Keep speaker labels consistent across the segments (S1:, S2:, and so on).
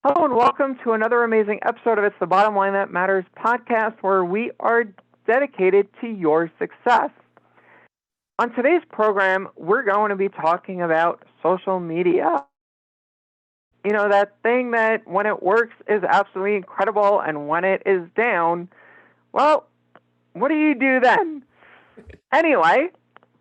S1: Hello and welcome to another amazing episode of It's the Bottom Line That Matters podcast, where we are dedicated to your success. On today's program, we're going to be talking about social media. You know, that thing that when it works is absolutely incredible, and when it is down, well, what do you do then? Anyway,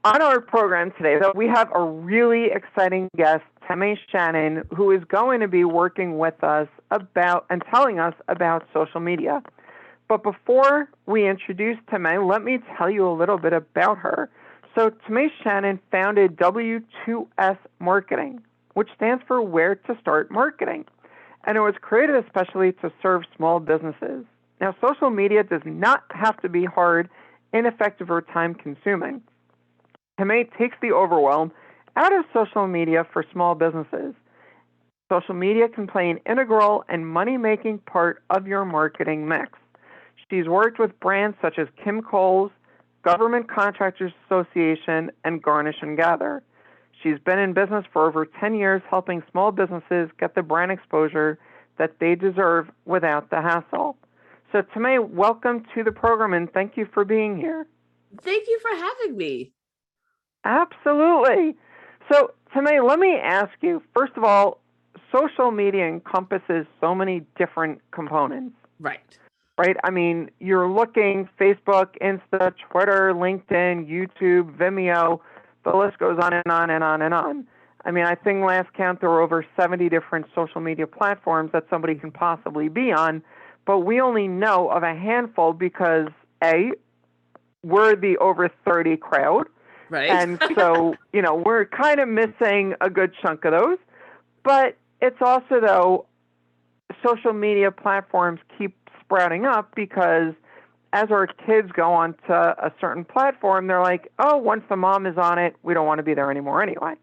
S1: on our program today, though, we have a really exciting guest, Tamay Shannon, who is going to be working with us about and telling us about social media. But before we introduce Tamay, let me tell you a little bit about her. So Tamay Shannon founded W2S Marketing, which stands for Where to Start Marketing. And it was created especially to serve small businesses. Now, social media does not have to be hard, ineffective, or time-consuming. Tamay takes the overwhelm out of social media for small businesses. Social media can play an integral and money-making part of your marketing mix. She's worked with brands such as Kim Kohl's, Government Contractors Association, and Garnish and Gather. She's been in business for over 10 years, helping small businesses get the brand exposure that they deserve without the hassle. So, Tamay, welcome to the program, and thank you for being here.
S2: Thank you for having me.
S1: Absolutely. So, Tamay, let me ask you, first of all, social media encompasses so many different components.
S2: Right.
S1: I mean, you're looking Facebook, Insta, Twitter, LinkedIn, YouTube, Vimeo, the list goes on and on and on and on. I mean, I think last count there were over 70 different social media platforms that somebody can possibly be on, but we only know of a handful because, A, we're the over 30 crowd.
S2: Right.
S1: And so, you know, we're kind of missing a good chunk of those. But it's also, though, social media platforms keep sprouting up because as our kids go onto a certain platform, they're like, oh, once the mom is on it, we don't want to be there anymore anyway.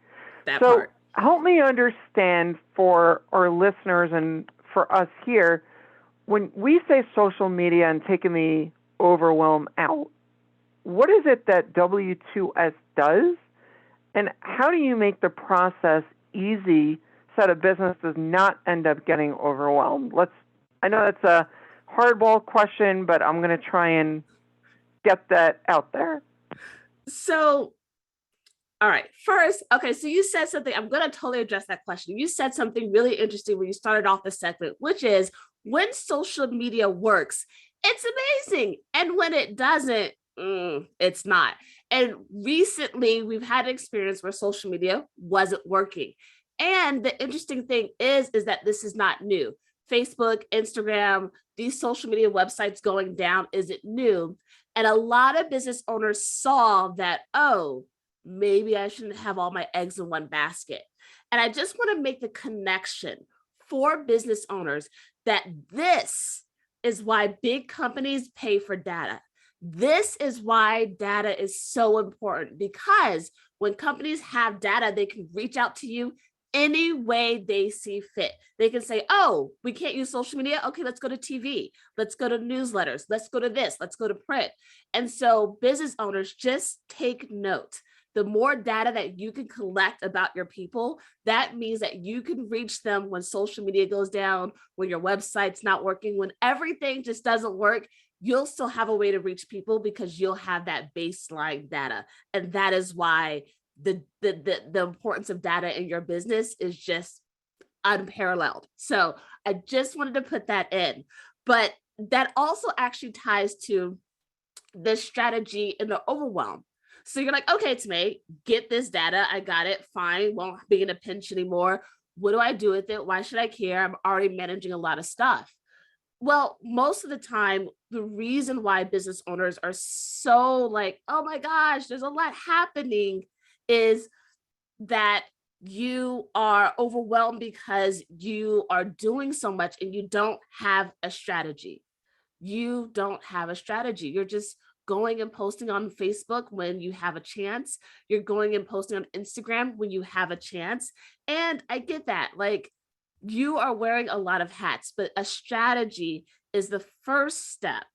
S2: That
S1: so
S2: part.
S1: Help me understand for our listeners and for us here, when we say social media and taking the overwhelm out, what is it that W2S does, and how do you make the process easy so that a business does not end up getting overwhelmed? I know that's a hardball question, but I'm going to try and get that out there.
S2: So, all right. First, okay, so you said something, I'm going to totally address that question. You said something really interesting when you started off the segment, which is when social media works, it's amazing. And when it doesn't, it's not. And recently we've had an experience where social media wasn't working. And the interesting thing is that this is not new. Facebook, Instagram, these social media websites going down isn't new. And a lot of business owners saw that, oh, maybe I shouldn't have all my eggs in one basket. And I just want to make the connection for business owners that this is why big companies pay for data. This is why data is so important, because when companies have data, they can reach out to you any way they see fit. They can say, oh, we can't use social media. Okay, let's go to TV. Let's go to newsletters. Let's go to this. Let's go to print. And so business owners, just take note. The more data that you can collect about your people, that means that you can reach them when social media goes down, when your website's not working, when everything just doesn't work. You'll still have a way to reach people because you'll have that baseline data. And that is why the importance of data in your business is just unparalleled. So I just wanted to put that in. But that also actually ties to the strategy and the overwhelm. So you're like, okay, Tamay, get this data. I got it. Fine. Won't be in a pinch anymore. What do I do with it? Why should I care? I'm already managing a lot of stuff. Well, most of the time, the reason why business owners are so like, oh my gosh, there's a lot happening is that you are overwhelmed because you are doing so much and you don't have a strategy. You don't have a strategy. You're just going and posting on Facebook when you have a chance. You're going and posting on Instagram when you have a chance. And I get that. Like, you are wearing a lot of hats, but a strategy is the first step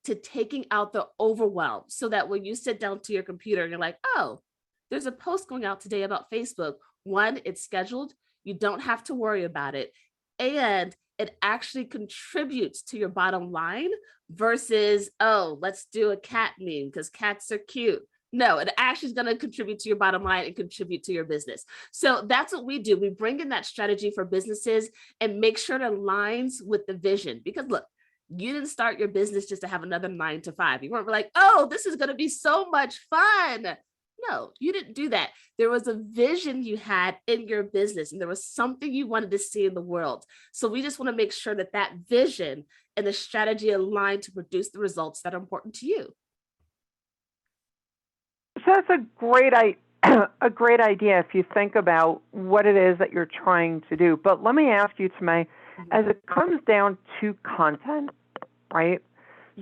S2: to taking out the overwhelm so that when you sit down to your computer, you're like, oh, there's a post going out today about Facebook. One, it's scheduled. You don't have to worry about it. And it actually contributes to your bottom line versus, oh, let's do a cat meme because cats are cute. No, it actually is going to contribute to your bottom line and contribute to your business. So that's what we do. We bring in that strategy for businesses and make sure it aligns with the vision. Because look, you didn't start your business just to have another 9 to 5. You weren't like, oh, this is going to be so much fun. No, you didn't do that. There was a vision you had in your business, and there was something you wanted to see in the world. So we just want to make sure that that vision and the strategy align to produce the results that are important to you.
S1: So that's a great idea if you think about what it is that you're trying to do. But let me ask you, Tamay, as it comes down to content, right?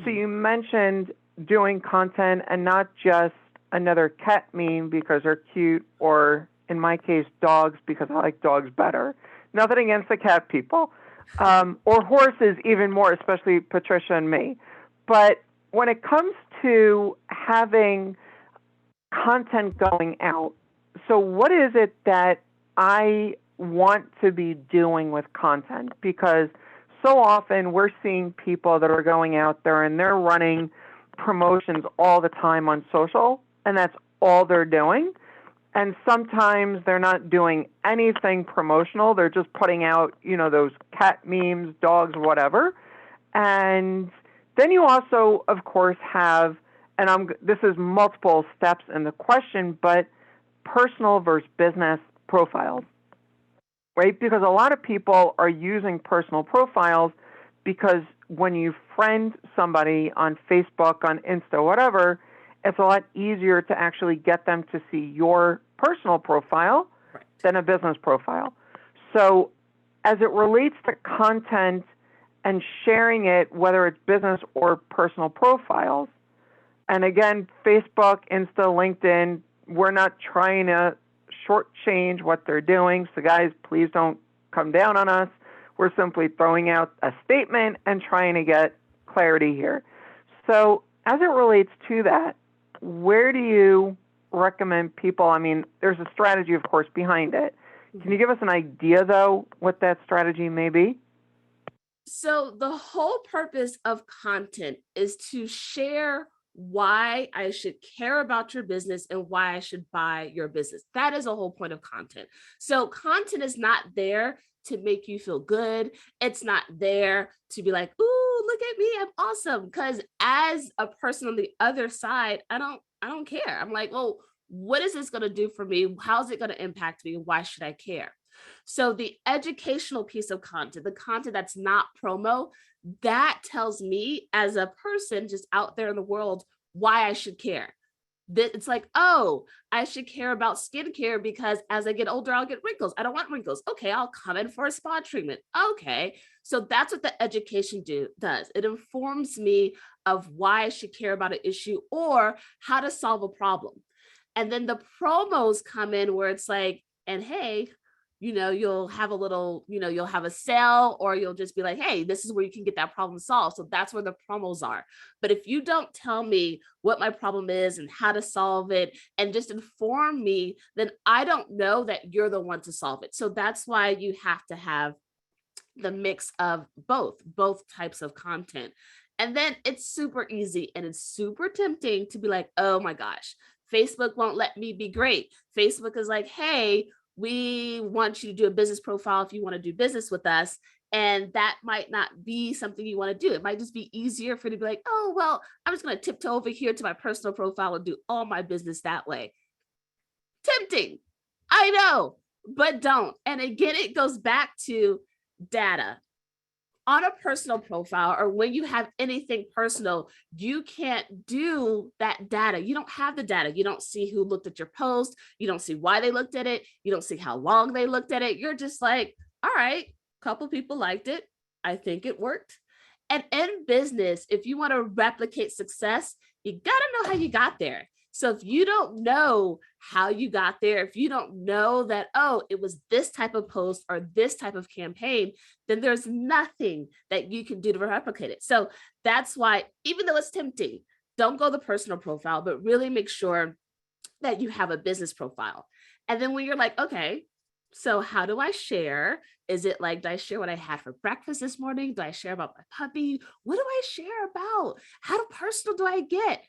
S1: So you mentioned doing content and not just another cat meme because they're cute, or in my case, dogs because I like dogs better. Nothing against the cat people, or horses even more, especially Patricia and me. But when it comes to having content going out, so what is it that I want to be doing with content? Because so often we're seeing people that are going out there and they're running promotions all the time on social, and that's all they're doing. And sometimes they're not doing anything promotional. They're just putting out, those cat memes, dogs, whatever. And then you also, of course, have, and this is multiple steps in the question, but personal versus business profiles, right? Because a lot of people are using personal profiles because when you friend somebody on Facebook, on Insta, whatever, it's a lot easier to actually get them to see your personal profile than a business profile. So as it relates to content and sharing it, whether it's business or personal profiles, and again, Facebook, Insta, LinkedIn, we're not trying to shortchange what they're doing. So guys, please don't come down on us. We're simply throwing out a statement and trying to get clarity here. So as it relates to that, where do you recommend people? I mean, there's a strategy, of course, behind it. Can you give us an idea, though, what that strategy may be?
S2: So the whole purpose of content is to share why I should care about your business and why I should buy your business. That is the whole point of content. So content is not there to make you feel good. It's not there to be like, ooh, look at me, I'm awesome. Because as a person on the other side, I don't care. I'm like, well, what is this going to do for me? How's it going to impact me? Why should I care? So the educational piece of content, the content that's not promo, that tells me as a person just out there in the world why I should care. It's like, oh, I should care about skincare because as I get older, I'll get wrinkles. I don't want wrinkles. Okay, I'll come in for a spa treatment. Okay, so that's what the education does. It informs me of why I should care about an issue or how to solve a problem. And then the promos come in where it's like, and hey, you'll have a little, you'll have a sale, or you'll just be like, hey, this is where you can get that problem solved. So that's where the promos are. But if you don't tell me what my problem is and how to solve it and just inform me, then I don't know that you're the one to solve it. So that's why you have to have the mix of both types of content. And then it's super easy and it's super tempting to be like, oh my gosh, Facebook won't let me be great. Facebook is like, hey, we want you to do a business profile if you want to do business with us. And that might not be something you want to do. It might just be easier for you to be like, oh, well, I'm just going to tiptoe over here to my personal profile and do all my business that way. Tempting. I know, but don't. And again, it goes back to data. On a personal profile, or when you have anything personal, you can't do that data. You don't have the data. You don't see who looked at your post. You don't see why they looked at it. You don't see how long they looked at it. You're just like, all right, a couple people liked it. I think it worked. And in business, if you want to replicate success, you got to know how you got there. So if you don't know how you got there, if you don't know that, oh, it was this type of post or this type of campaign, then there's nothing that you can do to replicate it. So that's why, even though it's tempting, don't go the personal profile, but really make sure that you have a business profile. And then when you're like, okay, So how do I share? Is it like, do I share what I had for breakfast this morning? Do I share about my puppy? What do I share about? How personal do I get?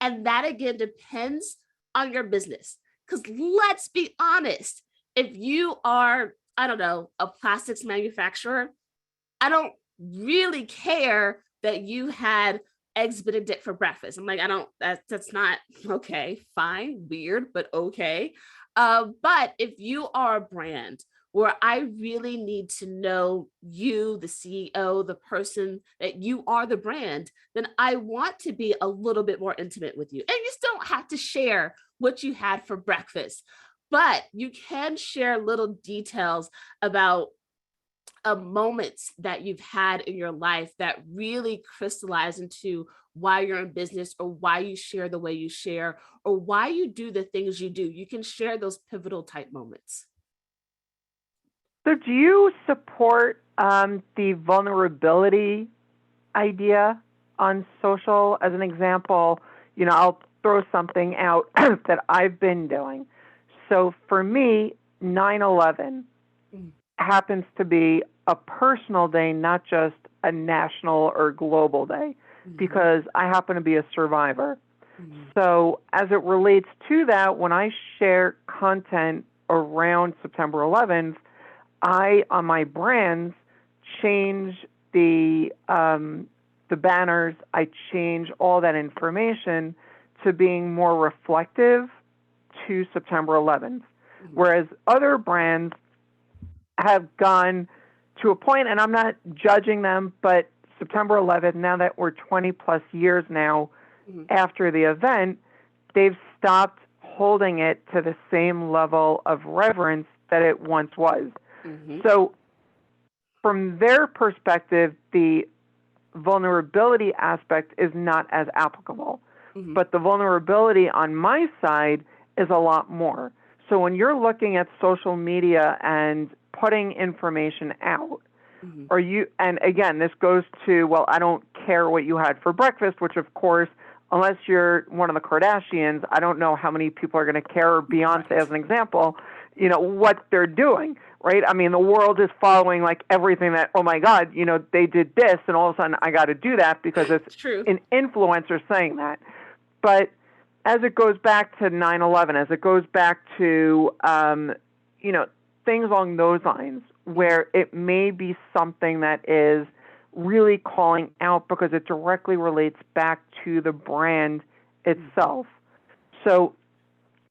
S2: And that again depends on your business. Because let's be honest, if you are, I don't know, a plastics manufacturer, I don't really care that you had eggs Benedict for breakfast. I'm like, I don't, that's not okay, fine, weird, but okay. But if you are a brand where I really need to know you, the CEO, the person that you are the brand, then I want to be a little bit more intimate with you. And you still don't have to share what you had for breakfast, but you can share little details about moments that you've had in your life that really crystallize into why you're in business or why you share the way you share or why you do the things you do. You can share those pivotal type moments.
S1: So, do you support the vulnerability idea on social? As an example, I'll throw something out that I've been doing. So, for me, 9/11 happens to be a personal day, not just a national or global day, because I happen to be a survivor. So, as it relates to that, when I share content around September 11th, I, on my brands, change the banners. I change all that information to being more reflective to September 11th. Whereas other brands have gone to a point, and I'm not judging them, but September 11th, now that we're 20 plus years now after the event, they've stopped holding it to the same level of reverence that it once was. So from their perspective, the vulnerability aspect is not as applicable. But the vulnerability on my side is a lot more. So when you're looking at social media and putting information out, are you, and again, this goes to, well, I don't care what you had for breakfast, which of course, unless you're one of the Kardashians, I don't know how many people are going to care, or Beyonce as an example, what they're doing, right? I mean, the world is following like everything that, oh my God, they did this, and all of a sudden I got to do that because it's
S2: True.
S1: an influencer saying that. But as it goes back to 9/11, as it goes back to, things along those lines, where it may be something that is really calling out because it directly relates back to the brand itself. So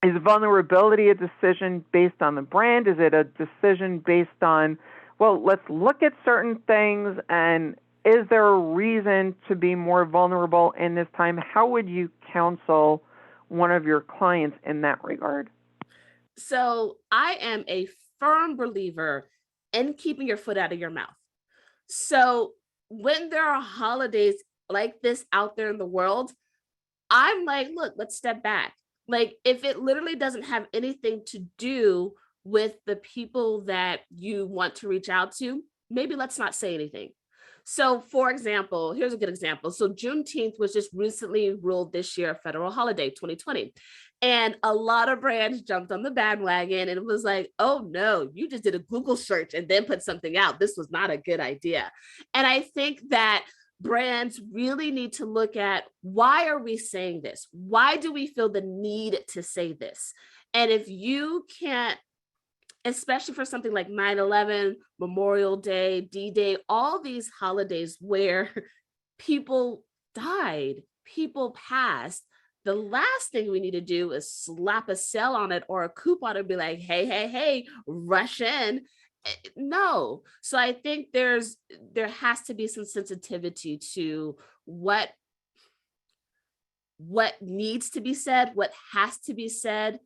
S1: is vulnerability a decision based on the brand? Is it a decision based on, well, let's look at certain things, and is there a reason to be more vulnerable in this time? How would you counsel one of your clients in that regard?
S2: So I am a firm believer in keeping your foot out of your mouth. So when there are holidays like this out there in the world, I'm like, look, let's step back. Like, if it literally doesn't have anything to do with the people that you want to reach out to, maybe let's not say anything. So, for example, here's a good example. So, Juneteenth was just recently ruled this year a federal holiday, 2020. And a lot of brands jumped on the bandwagon and it was like, oh no, you just did a Google search and then put something out. This was not a good idea. And I think that brands really need to look at, why are we saying this? Why do we feel the need to say this? And if you can't, especially for something like 9/11, Memorial Day, D-Day, all these holidays where people died, people passed, the last thing we need to do is slap a sale on it or a coupon and be like, hey, hey, hey, rush in. No. So I think there has to be some sensitivity to what needs to be said, what has to be said,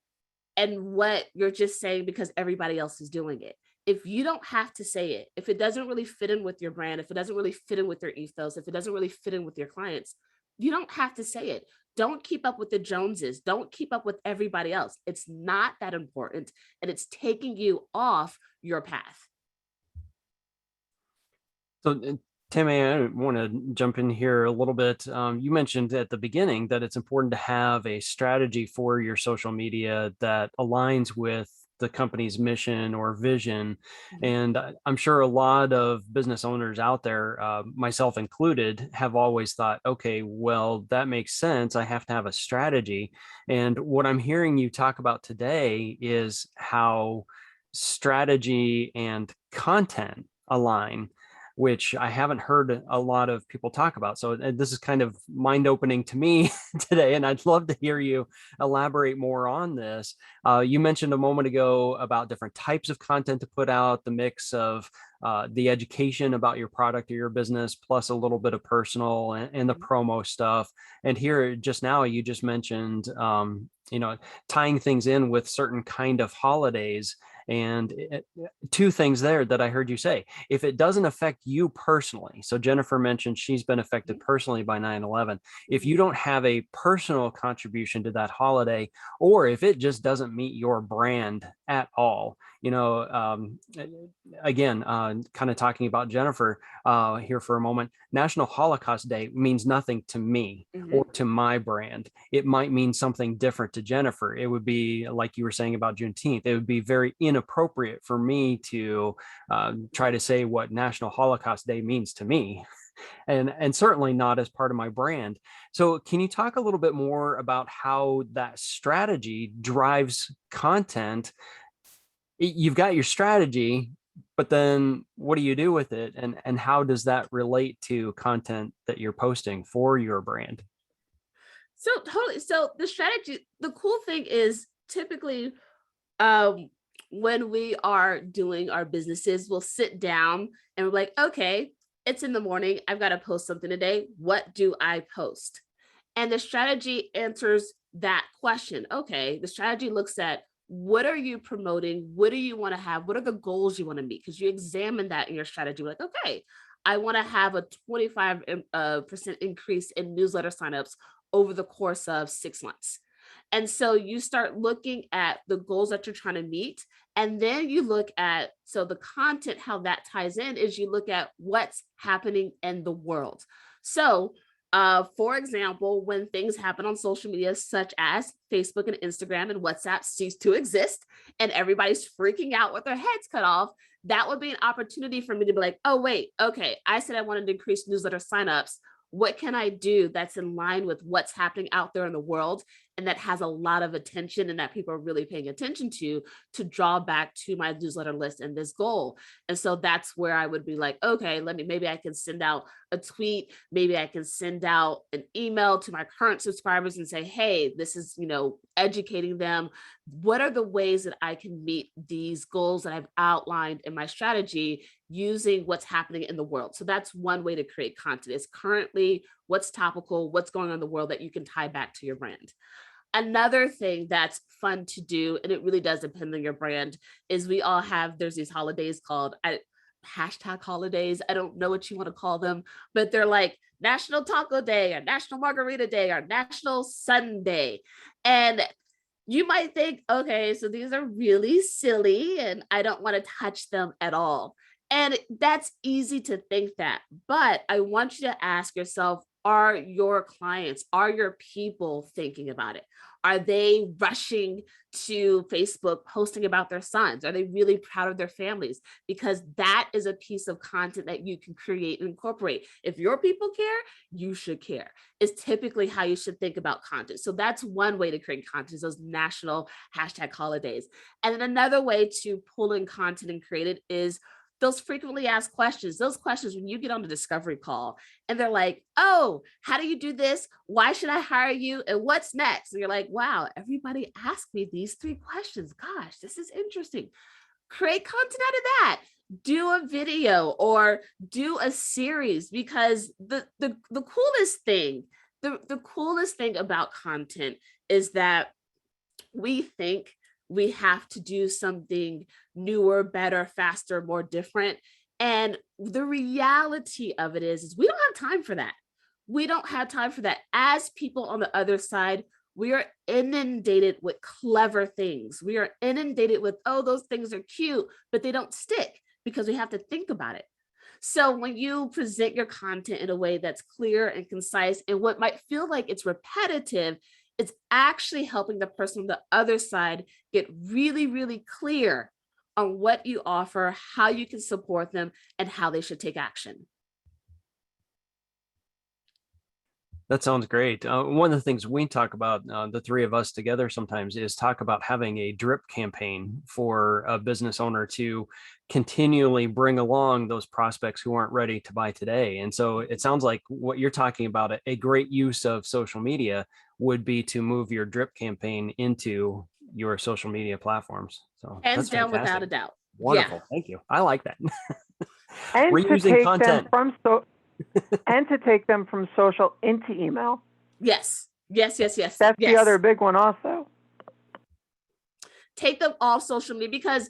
S2: and what you're just saying because everybody else is doing it. If you don't have to say it, if it doesn't really fit in with your brand, if it doesn't really fit in with your ethos, if it doesn't really fit in with your clients, you don't have to say it. Don't keep up with the Joneses. Don't keep up with everybody else. It's not that important, and it's taking you off your path.
S3: So, Tammy, I want to jump in here a little bit. You mentioned at the beginning that it's important to have a strategy for your social media that aligns with the company's mission or vision. And I'm sure a lot of business owners out there, myself included, have always thought, okay, well, that makes sense. I have to have a strategy. And what I'm hearing you talk about today is how strategy and content align, which I haven't heard a lot of people talk about. So this is kind of mind-opening to me today, and I'd love to hear you elaborate more on this. You mentioned a moment ago about different types of content to put out, the mix of the education about your product or your business, plus a little bit of personal and the promo stuff. And here just now, you just mentioned, tying things in with certain kind of holidays. And two things there that I heard you say. If it doesn't affect you personally, so Jennifer mentioned she's been affected personally by 9/11. If you don't have a personal contribution to that holiday, or if it just doesn't meet your brand at all, again, kind of talking about Jennifer here for a moment, National Holocaust Day means nothing to me or to my brand. It might mean something different to Jennifer. It would be, like you were saying about Juneteenth, it would be very inappropriate for me to try to say what National Holocaust Day means to me. And certainly not as part of my brand. So can you talk a little bit more about how that strategy drives content? You've got your strategy, but then what do you do with it? And how does that relate to content that you're posting for your brand?
S2: So totally. So the strategy, the cool thing is typically when we are doing our businesses, we'll sit down and we're like, okay, it's in the morning. I've got to post something today. What do I post? And the strategy answers that question. Okay, the strategy looks at, what are you promoting? What do you want to have? What are the goals you want to meet? Because you examine that in your strategy. Like, okay, I want to have a 25% increase in newsletter signups over the course of 6 months. And so you start looking at the goals that you're trying to meet. And then you look at, so the content, how that ties in is you look at what's happening in the world. So for example, when things happen on social media, such as Facebook and Instagram and WhatsApp cease to exist, and everybody's freaking out with their heads cut off, that would be an opportunity for me to be like, oh, wait, okay, I said I wanted to increase newsletter signups. What can I do that's in line with what's happening out there in the world and that has a lot of attention and that people are really paying attention to draw back to my newsletter list and this goal? And so that's where I would be like, okay, maybe I can send out a tweet. Maybe I can send out an email to my current subscribers and say, hey, this is, educating them. What are the ways that I can meet these goals that I've outlined in my strategy using what's happening in the world? So that's one way to create content, is currently what's topical, what's going on in the world that you can tie back to your brand. Another thing that's fun to do, and it really does depend on your brand, is there's these holidays called hashtag holidays. I don't know what you want to call them, but they're like National Taco Day or National Margarita Day or National Sunday. And you might think, okay, so these are really silly and I don't want to touch them at all. And that's easy to think that, but I want you to ask yourself, are your clients, are your people thinking about it? Are they rushing to Facebook posting about their sons? Are they really proud of their families? Because that is a piece of content that you can create and incorporate. If your people care, you should care. It's typically how you should think about content. So that's one way to create content, is those national hashtag holidays. And then another way to pull in content and create it is those frequently asked questions, those questions when you get on the discovery call and they're like, oh, how do you do this? Why should I hire you? And what's next? And you're like, wow, everybody asked me these 3 questions. Gosh, this is interesting. Create content out of that. Do a video or do a series, because the coolest thing, the coolest thing about content is that we think we have to do something newer, better, faster, more different. And the reality of it is we don't have time for that. We don't have time for that. As people on the other side, we are inundated with clever things. We are inundated with, oh, those things are cute, but they don't stick because we have to think about it. So when you present your content in a way that's clear and concise, and what might feel like it's repetitive, It's actually helping the person on the other side get really, really clear on what you offer, how you can support them, and how they should take action.
S3: That sounds great. One of the things we talk about, the three of us together sometimes, is talk about having a drip campaign for a business owner to continually bring along those prospects who aren't ready to buy today. And so it sounds like what you're talking about, a great use of social media would be to move your drip campaign into your social media platforms. So
S2: Hands
S3: that's
S2: down,
S3: fantastic.
S2: without a doubt.
S3: Wonderful.
S2: Yeah.
S3: Thank you. I like that.
S1: And to
S3: Reusing
S1: take
S3: content.
S1: them from and to take them from social into email.
S2: Yes. Yes.
S1: That's the other big one also.
S2: Take them off social media, because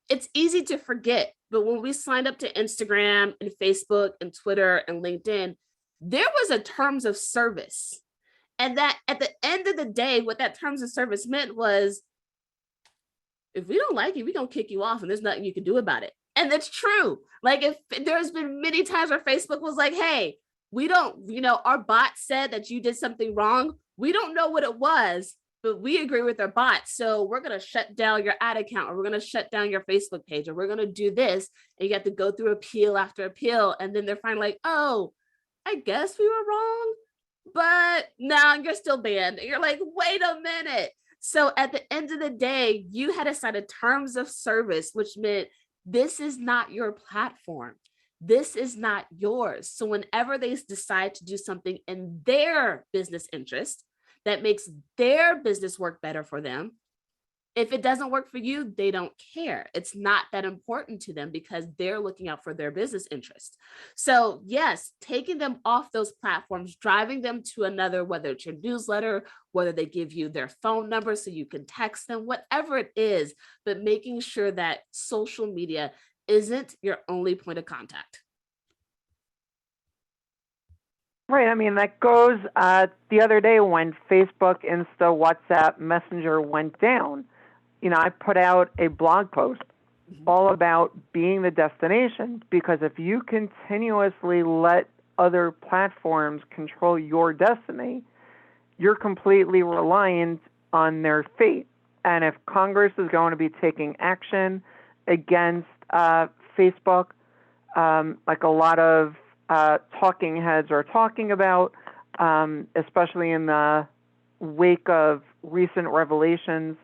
S2: it's easy to forget. But when we signed up to Instagram and Facebook and Twitter and LinkedIn, there was a terms of service. And that at the end of the day, what that terms of service meant was, if we don't like you, we're going to kick you off and there's nothing you can do about it. And that's true. Like, if there's been many times where Facebook was like, hey, we don't, our bot said that you did something wrong. We don't know what it was, but we agree with our bot. So we're going to shut down your ad account, or we're going to shut down your Facebook page, or we're going to do this. And you have to go through appeal after appeal. And then they're finally like, oh, I guess we were wrong, but now you're still banned. And you're like, wait a minute. So at the end of the day, you had to sign a terms of service, which meant this is not your platform. This is not yours. So whenever they decide to do something in their business interest that makes their business work better for them, if it doesn't work for you, they don't care. It's not that important to them because they're looking out for their business interest. So yes, taking them off those platforms, driving them to another, whether it's your newsletter, whether they give you their phone number so you can text them, whatever it is, but making sure that social media isn't your only point of contact.
S1: Right. I mean, that goes the other day when Facebook, Insta, WhatsApp, Messenger went down. I put out a blog post all about being the destination, because if you continuously let other platforms control your destiny, you're completely reliant on their fate. And if Congress is going to be taking action against Facebook, like a lot of talking heads are talking about, especially in the wake of recent revelations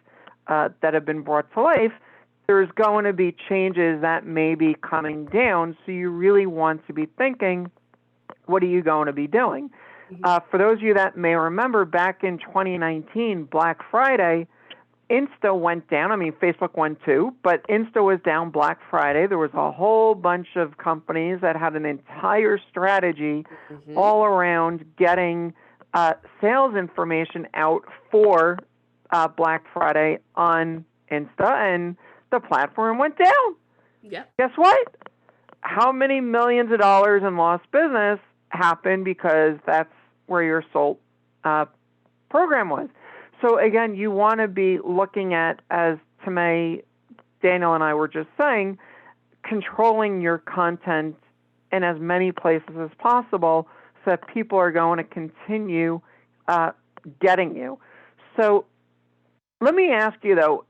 S1: that have been brought to life, there's going to be changes that may be coming down. So you really want to be thinking, what are you going to be doing? For those of you that may remember, back in 2019, Black Friday, Insta went down. I mean, Facebook went too, but Insta was down Black Friday. There was a whole bunch of companies that had an entire strategy all around getting sales information out for Black Friday on Insta, and the platform went down.
S2: Yeah.
S1: Guess what? How many millions of dollars in lost business happened because that's where your sole program was? So again, you want to be looking at, as Tamay, Daniel, and I were just saying, controlling your content in as many places as possible so that people are going to continue getting you. So let me ask you, though,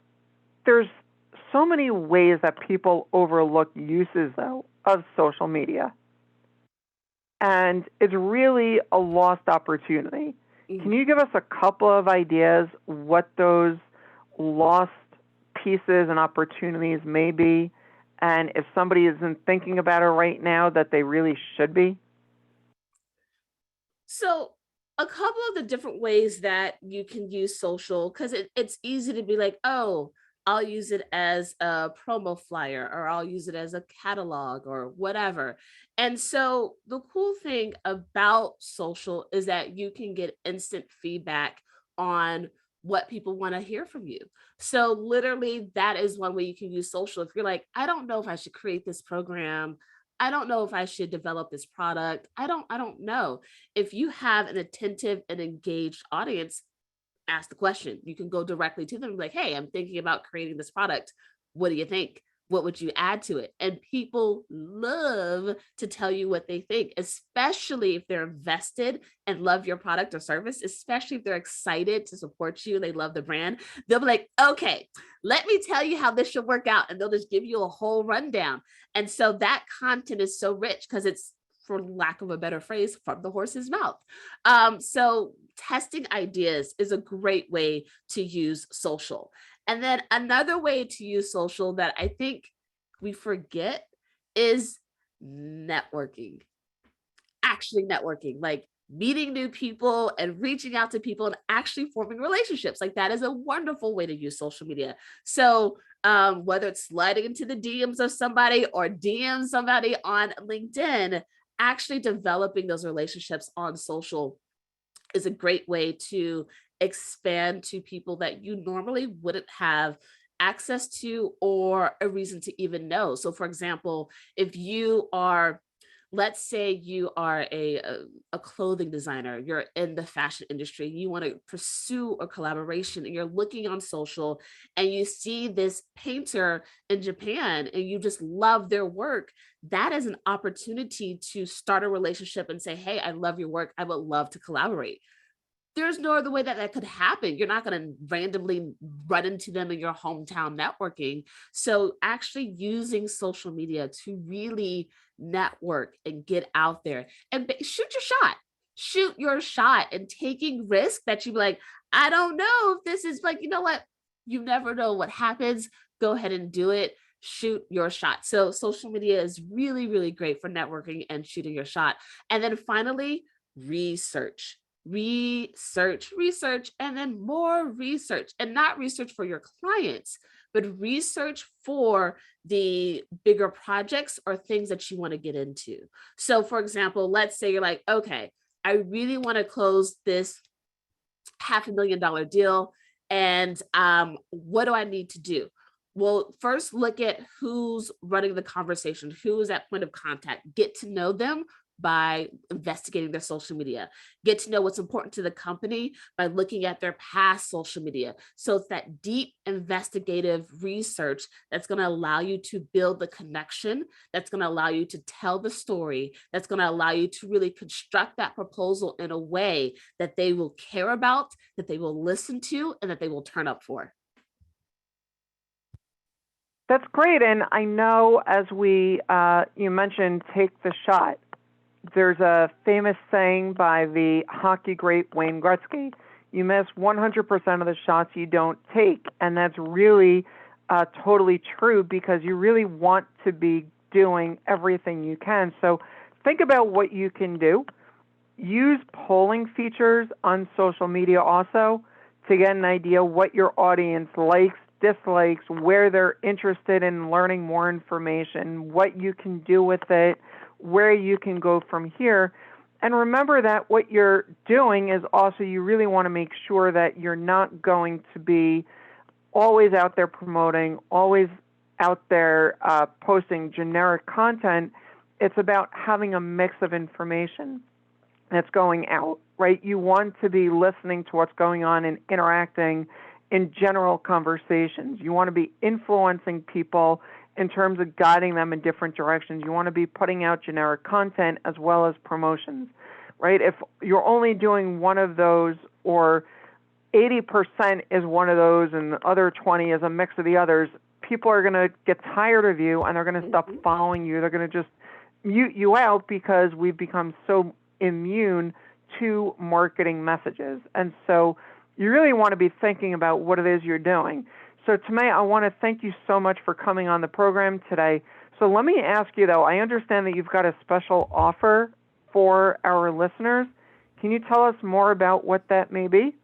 S1: there's so many ways that people overlook uses, though, of social media. And it's really a lost opportunity. Can you give us a couple of ideas what those lost pieces and opportunities may be? And if somebody isn't thinking about it right now, that they really should be?
S2: So a couple of the different ways that you can use social, because it's easy to be like, oh, I'll use it as a promo flyer, or I'll use it as a catalog or whatever. And so the cool thing about social is that you can get instant feedback on what people want to hear from you. So literally that is one way you can use social. If you're like, I don't know if I should create this program, I don't know if I should develop this product, I don't know. If you have an attentive and engaged audience, ask the question. You can go directly to them like, hey, I'm thinking about creating this product. What do you think? What would you add to it? And people love to tell you what they think, especially if they're invested and love your product or service, especially if they're excited to support you, they love the brand. They'll be like, okay, let me tell you how this should work out. And they'll just give you a whole rundown. And so that content is so rich because it's, for lack of a better phrase, from the horse's mouth. So testing ideas is a great way to use social. And then another way to use social that I think we forget is networking. Actually networking, like meeting new people and reaching out to people and actually forming relationships. Like that is a wonderful way to use social media. So whether it's sliding into the DMs of somebody or DM somebody on LinkedIn, actually developing those relationships on social is a great way to expand to people that you normally wouldn't have access to or a reason to even know. So for example, if you are, let's say you are a clothing designer, you're in the fashion industry, you want to pursue a collaboration and you're looking on social and you see this painter in Japan and you just love their work, that is an opportunity to start a relationship and say, hey, I love your work, I would love to collaborate. There's no other way that that could happen. You're not going to randomly run into them in your hometown networking. So actually using social media to really network and get out there and shoot your shot. Shoot your shot and taking risk that you be like, I don't know if this is like, you know what? You never know what happens. Go ahead and do it. Shoot your shot. So social media is really, really great for networking and shooting your shot. And then finally, research, and then more research, and not research for your clients, but research for the bigger projects or things that you want to get into. So for example, let's say you're like, okay, I really want to close this $500,000 deal. And what do I need to do? Well, first look at who's running the conversation, who is that point of contact, get to know them by investigating their social media, get to know what's important to the company by looking at their past social media. So it's that deep investigative research that's going to allow you to build the connection, that's going to allow you to tell the story, that's going to allow you to really construct that proposal in a way that they will care about, that they will listen to, and that they will turn up for.
S1: That's great. And I know as you mentioned, take the shot. There's a famous saying by the hockey great Wayne Gretzky, you miss 100% of the shots you don't take. And that's really totally true because you really want to be doing everything you can. So think about what you can do. Use polling features on social media also to get an idea what your audience likes, dislikes, where they're interested in learning more information, what you can do with it, where you can go from here. And remember that what you're doing is also, you really want to make sure that you're not going to be always out there promoting, always out there posting generic content. It's about having a mix of information that's going out, right? You want to be listening to what's going on and interacting in general conversations. You want to be influencing people in terms of guiding them in different directions. You want to be putting out generic content as well as promotions, right? If you're only doing one of those, or 80% is one of those and the other 20 is a mix of the others, people are going to get tired of you and they're going to stop following you. They're going to just mute you out because we've become so immune to marketing messages. And so you really want to be thinking about what it is you're doing. So Tamay, I want to thank you so much for coming on the program today. So let me ask you, though, I understand that you've got a special offer for our listeners. Can you tell us more about what that may be?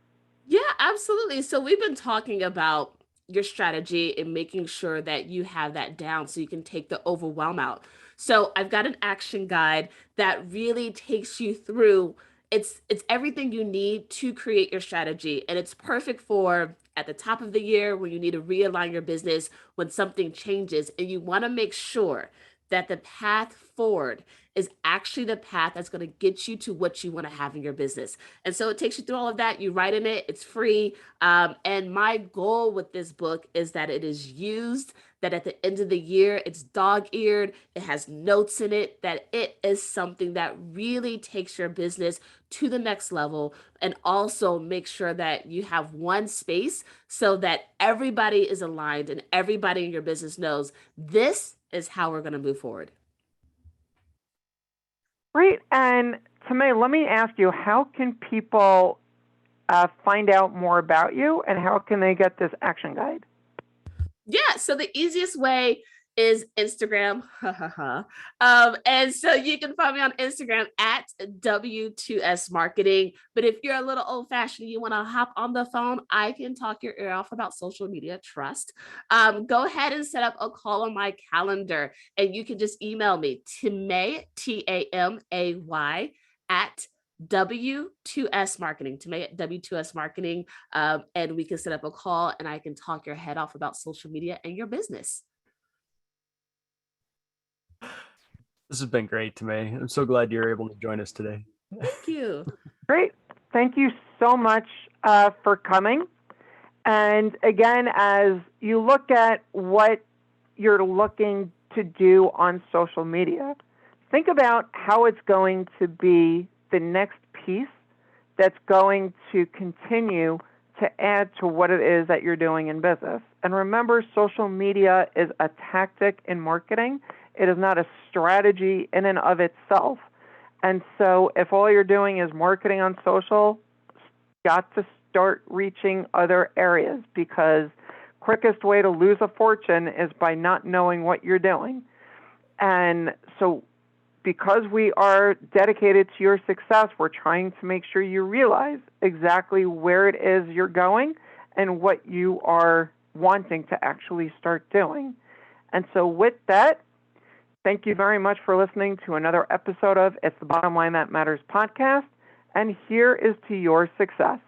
S2: Yeah, absolutely. So we've been talking about your strategy and making sure that you have that down so you can take the overwhelm out. So I've got an action guide that really takes you through, it's everything you need to create your strategy, and it's perfect for at the top of the year when you need to realign your business, when something changes and you want to make sure that the path forward is actually the path that's going to get you to what you want to have in your business. And so it takes you through all of that. You write in it, it's free. And my goal with this book is that it is used, that at the end of the year, it's dog-eared, it has notes in it, that it is something that really takes your business to the next level, and also make sure that you have one space so that everybody is aligned and everybody in your business knows this is how we're going to move forward.
S1: Great. And Tamay, let me ask you, how can people find out more about you, and how can they get this action guide?
S2: Yeah, so the easiest way is Instagram. And so you can find me on Instagram at W2S Marketing. But if you're a little old fashioned, you want to hop on the phone, I can talk your ear off about social media trust. Go ahead and set up a call on my calendar, and you can just email me, Tamay, Tamay, at W2S Marketing, Tamay at W2S Marketing. And we can set up a call and I can talk your head off about social media and your business.
S3: This has been great, Tamay. I'm so glad you're able to join us today.
S2: Thank you.
S1: Great. Thank you so much for coming. And again, as you look at what you're looking to do on social media, think about how it's going to be the next piece that's going to continue to add to what it is that you're doing in business. And remember, social media is a tactic in marketing. It is not a strategy in and of itself. And so if all you're doing is marketing on social, got to start reaching other areas, because quickest way to lose a fortune is by not knowing what you're doing. And so because we are dedicated to your success, we're trying to make sure you realize exactly where it is you're going and what you are wanting to actually start doing. And so with that, thank you very much for listening to another episode of It's the Bottom Line That Matters podcast. And here is to your success.